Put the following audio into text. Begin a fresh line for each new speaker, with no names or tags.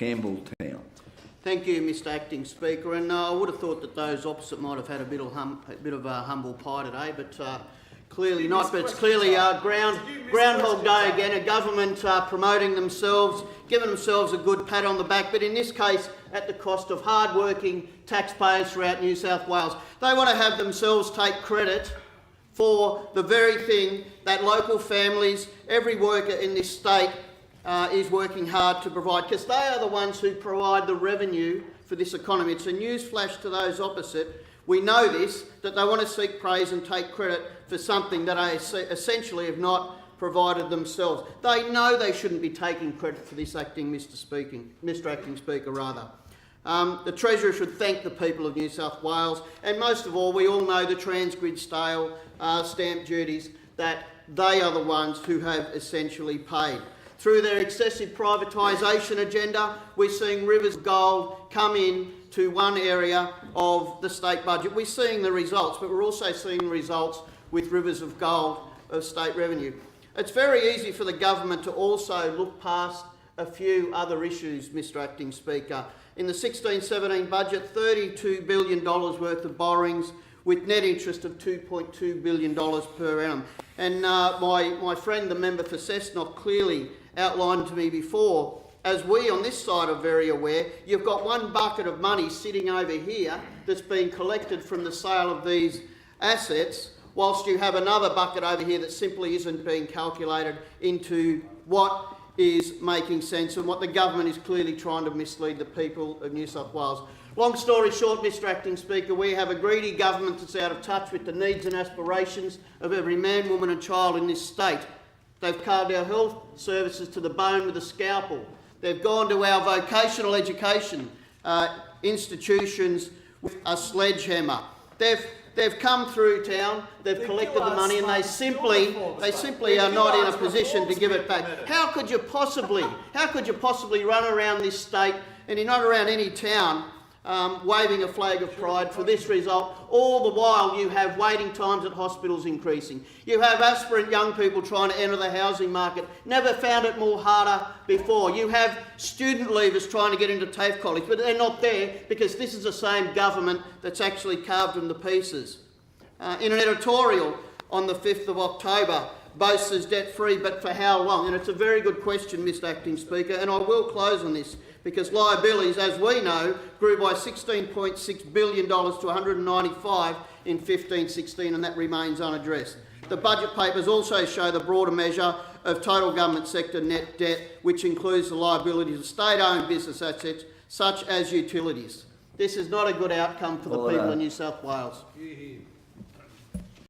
Campbelltown.
Thank you, Mr Acting Speaker. And I would have thought that those opposite might have had a bit of a humble pie today, but clearly not. But it's clearly Groundhog Day again, a government promoting themselves, giving themselves a good pat on the back, but in this case at the cost of hard-working taxpayers throughout New South Wales. They want to have themselves take credit for the very thing that local families, every worker in this state is working hard to provide, because they are the ones who provide the revenue for this economy. It's a newsflash to those opposite. We know this, that they want to seek praise and take credit for something that they essentially have not provided themselves. They know they shouldn't be taking credit for this, Mr Acting Speaker, rather. The Treasurer should thank the people of New South Wales, and most of all, we all know the transgrid stamp duties that they are the ones who have essentially paid. Through their excessive privatisation agenda, we're seeing rivers of gold come in to one area of the state budget. We're seeing the results, but we're also seeing the results with rivers of gold of state revenue. It's very easy for the government to also look past a few other issues, Mr Acting Speaker. In the 16-17 budget, $32 billion worth of borrowings with net interest of $2.2 billion per annum. And my friend, the member for Cessnock, clearly outlined to me before, as we on this side are very aware, you've got one bucket of money sitting over here that's been collected from the sale of these assets, whilst you have another bucket over here that simply isn't being calculated into what is making sense and what the government is clearly trying to mislead the people of New South Wales. Long story short, Mr Acting Speaker, we have a greedy government that's out of touch with the needs and aspirations of every man, woman and child in this state. They've carved our health services to the bone with a scalpel. They've gone to our vocational education institutions with a sledgehammer. They've come through town, they've collected the money, and they simply are not in a position to give it back. How could you possibly run around this state, and you're not around any town, waving a flag of pride for this result, all the while you have waiting times at hospitals increasing. You have aspirant young people trying to enter the housing market, never found it more harder before. You have student leavers trying to get into TAFE college, but they're not there because this is the same government that's actually carved them to pieces. In an editorial on the 5th of October, boasts as debt-free, but for how long? And it's a very good question, Mr Acting Speaker, and I will close on this, because liabilities, as we know, grew by $16.6 billion to $195 in 15-16, and that remains unaddressed. The budget papers also show the broader measure of total government sector net debt, which includes the liabilities of state-owned business assets, such as utilities. This is not a good outcome for the people of New South Wales.